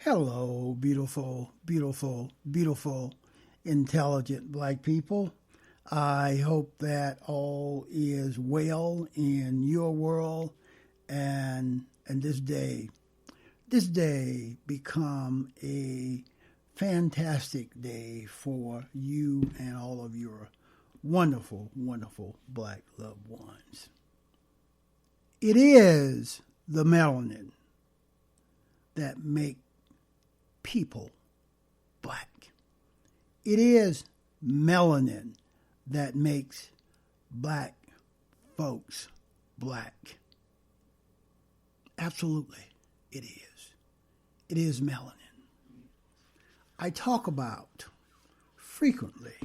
Hello, beautiful, beautiful, beautiful, intelligent black people. I hope that all is well in your world and this day become a fantastic day for you and all of your wonderful, wonderful black loved ones. It is the melanin that make people black. It is melanin that makes black folks black. Absolutely, it is. It is melanin. I talk about frequently,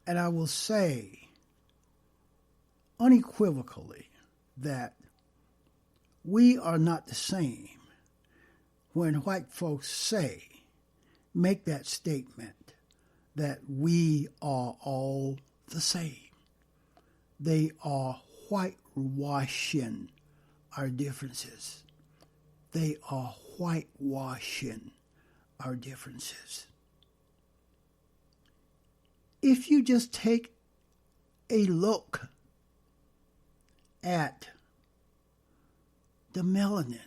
and I will say unequivocally that we are not the same when white folks make that statement that we are all the same. They are whitewashing our differences. They are whitewashing our differences. If you just take a look at the melanin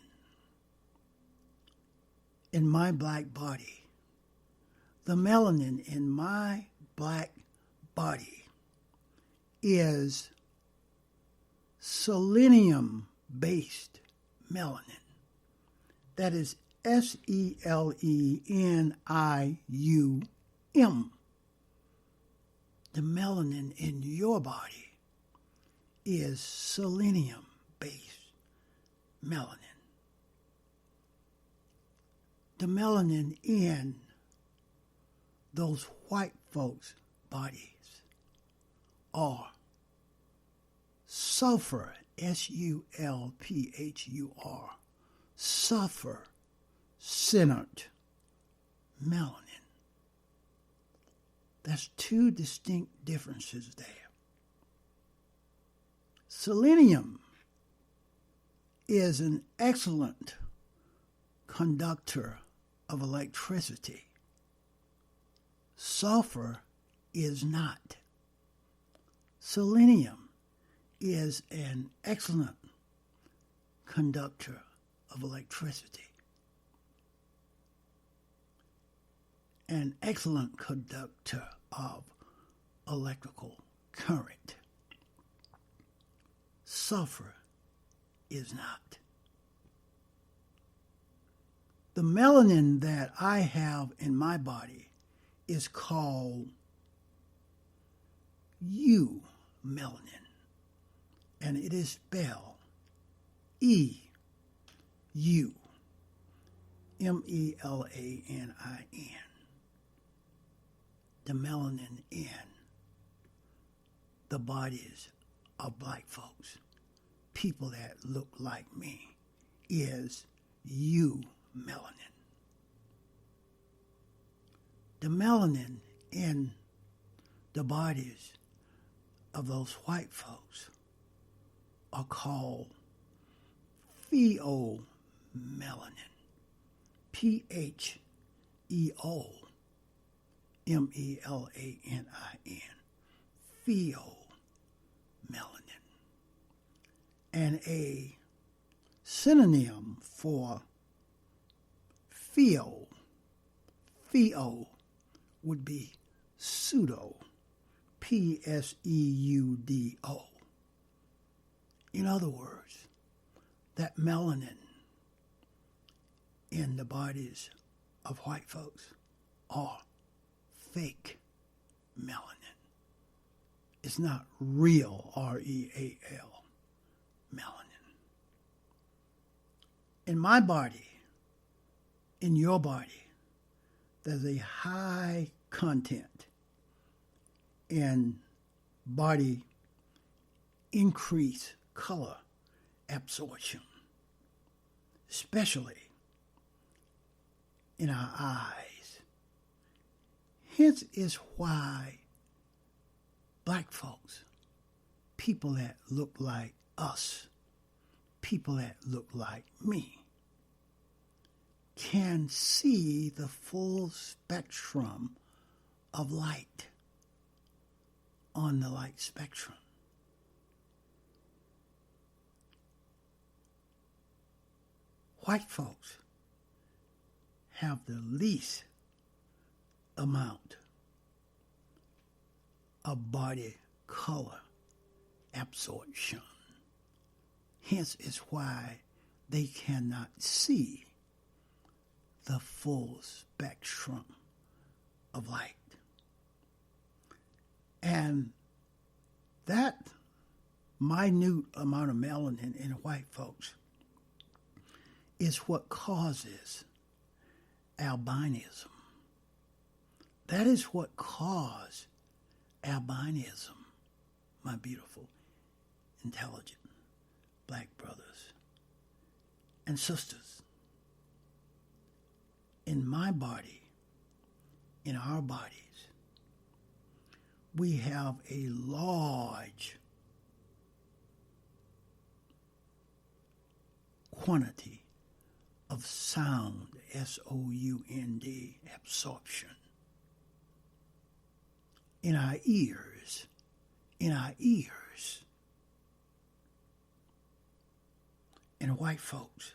in my black body, the melanin in my black body is selenium-based melanin. That is SELENIUM. The melanin in your body is selenium-based melanin. The melanin in those white folks' bodies are sulfur, SULPHUR, sulfur-centered melanin. That's two distinct differences there. Selenium is an excellent conductor of electricity. Sulfur is not. Selenium is an excellent conductor of electricity, an excellent conductor of electrical current. Sulfur is not. The melanin that I have in my body is called melanin, and it is spelled EUMELANIN. The melanin in the bodies of black folks, people that look like me, is melanin. The melanin in the bodies of those white folks are called PHEOMELANIN. PHEOMELANIN. Pheomelanin. And a synonym for pheo would be pseudo, PSEUDO. In other words, that melanin in the bodies of white folks are fake melanin. It's not real, REAL, melanin. In my body, in your body, there's a high content in body increased color absorption, especially in our eyes. Hence is why black folks, people that look like us, people that look like me, can see the full spectrum of light on the light spectrum. White folks have the least amount of body color absorption. Hence is why they cannot see the full spectrum of light. And that minute amount of melanin in white folks is what causes albinism. That is what caused albinism, my beautiful, intelligent black brothers and sisters. In my body, in our bodies, we have a large quantity of sound, S-O-U-N-D, absorption. In our ears, and white folks,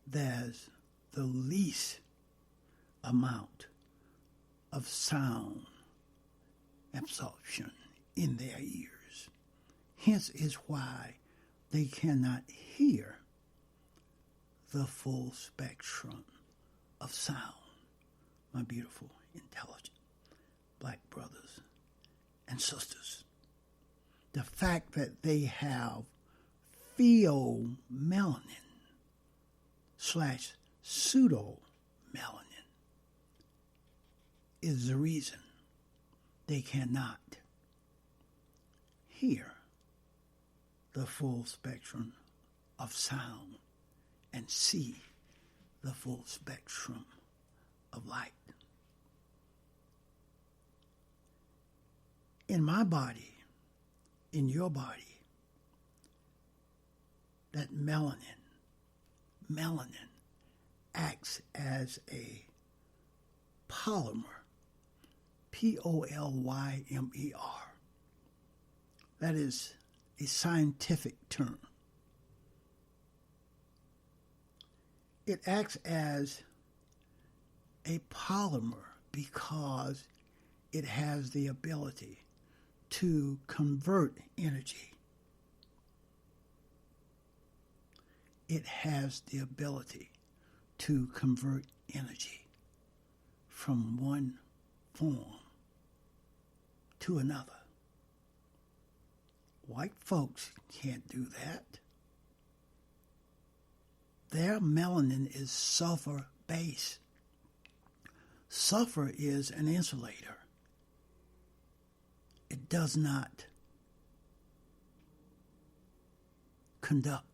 there's the least amount of sound absorption in their ears. Hence is why they cannot hear the full spectrum of sound, my beautiful, intelligent black brothers and sisters. The fact that they have PHEOMELANIN / pseudomelanin is the reason they cannot hear the full spectrum of sound and see the full spectrum of light. In my body, in your body, that melanin acts as a polymer, Polymer. That is a scientific term. It acts as a polymer because it has the ability to convert energy. It has the ability to convert energy from one form to another. White folks can't do that. Their melanin is sulfur-based. Sulfur is an insulator. It does not conduct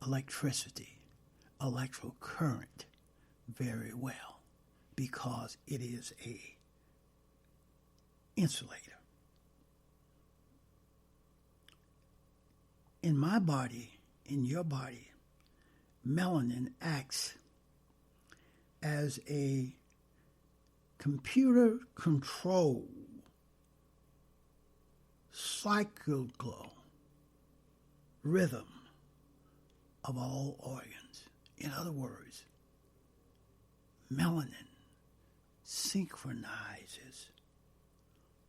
electricity, electrical current very well because it is a insulator. In my body, in your body, melanin acts as a computer-controlled cyclical rhythm of all organs. In other words, melanin synchronizes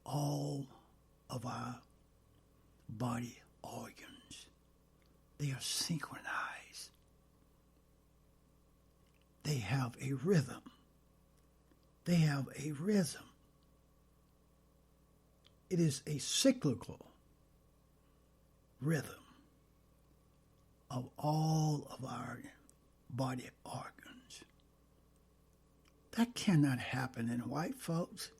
all of our body organs. They are synchronized. They have a rhythm. They have a rhythm. It is a cyclical rhythm of all of our body organs. That cannot happen in white folks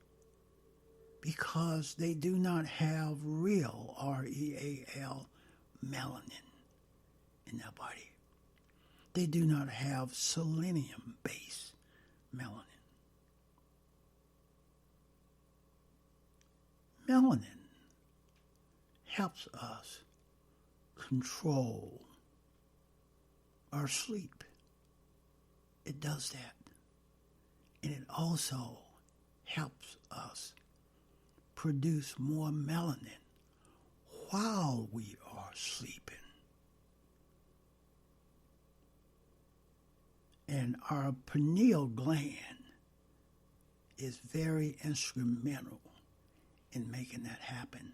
because they do not have real, R-E-A-L, melanin in their body. They do not have selenium-based melanin. Melanin helps us control our sleep. It does that. And it also helps us produce more melanin while we are sleeping. And our pineal gland is very instrumental in making that happen.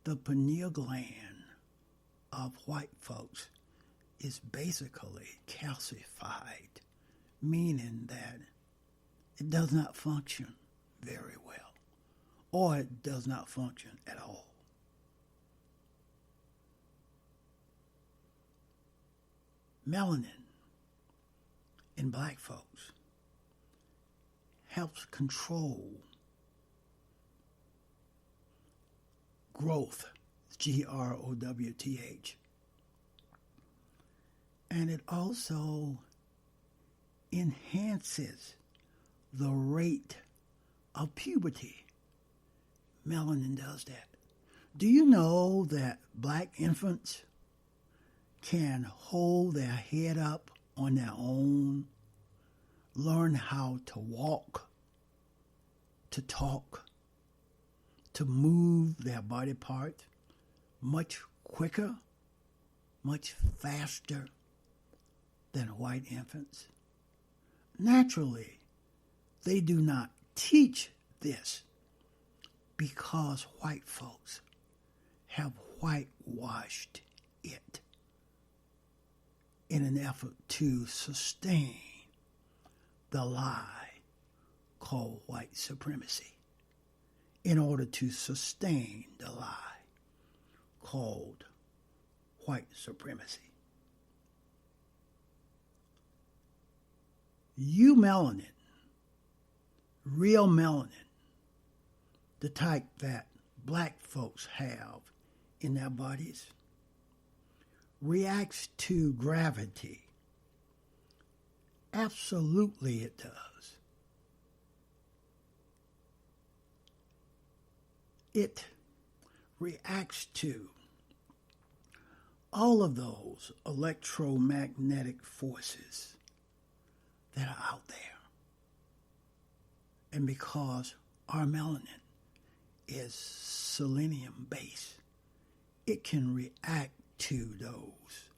The pineal gland of white folks is basically calcified, meaning that it does not function very well, or it does not function at all. Melanin in black folks helps control growth, growth, and it also enhances the rate of puberty. Melanin does that. Do you know that black infants can hold their head up on their own, learn how to walk, to talk, to move their body parts much quicker, much faster than white infants? Naturally, they do not teach this because white folks have whitewashed it in an effort to sustain the lie called white supremacy, in order to sustain the lie called white supremacy. Melanin, real melanin, the type that black folks have in their bodies, reacts to gravity. Absolutely it does. It reacts to all of those electromagnetic forces that are out there. And because our melanin is selenium based, it can react to those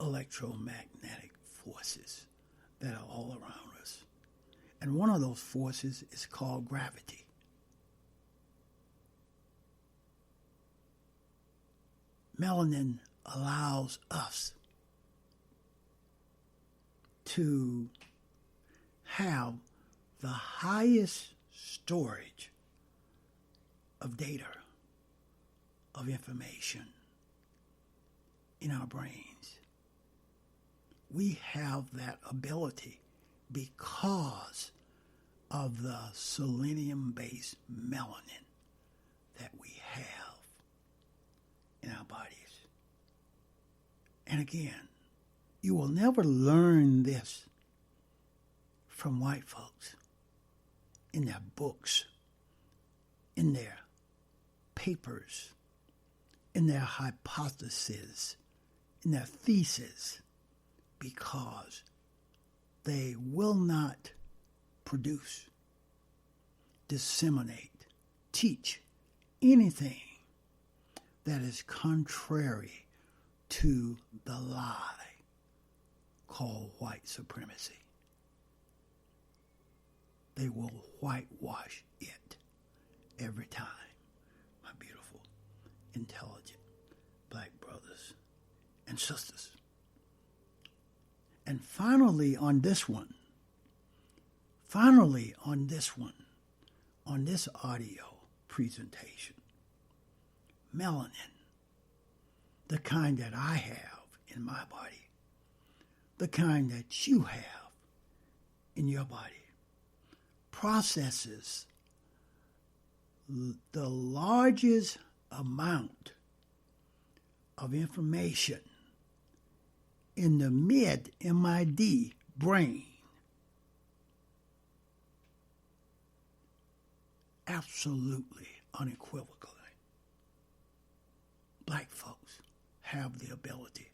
electromagnetic forces that are all around us. And one of those forces is called gravity. Melanin allows us to have the highest storage of data, of information in our brains. We have that ability because of the selenium-based melanin that we have in our bodies. And again, you will never learn this from white folks in their books, in their papers, in their hypotheses, in their thesis, because they will not produce, disseminate, teach anything that is contrary to the lie called white supremacy. They will whitewash it every time, my beautiful, intelligent black brothers and sisters. And finally on this audio presentation, melanin, the kind that I have in my body, the kind that you have in your body, processes the largest amount of information in the mid-MID brain. Absolutely unequivocally, black folks have the ability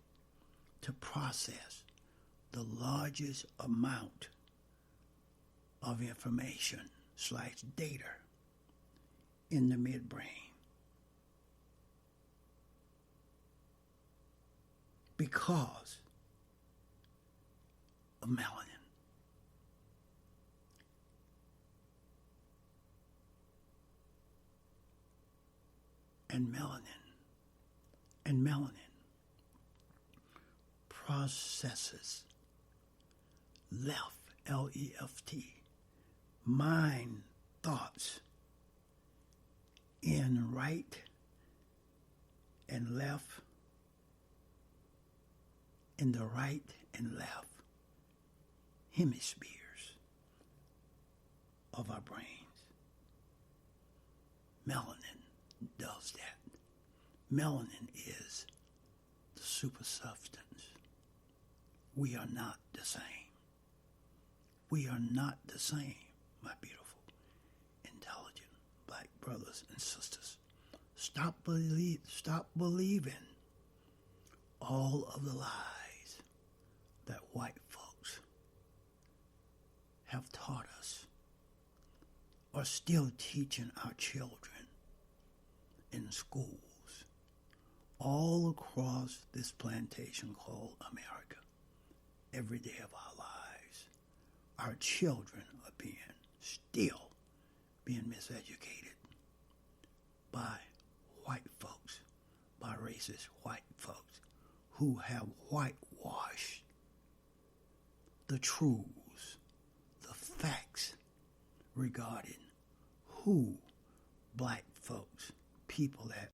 to process the largest amount of information / data in the midbrain because of melanin. And melanin processes left, L-E-F-T, mind thoughts in right and left, in the right and left hemispheres of our brains. Melanin does that. Melanin is the super substance. We are not the same. We are not the same, my beautiful, intelligent black brothers and sisters. Stop believing all of the lies that white folks have taught us or still teaching our children in schools all across this plantation called America. Every day of our lives, our children are still being miseducated by white folks, by racist white folks who have whitewashed the truths, the facts regarding who black folks, people that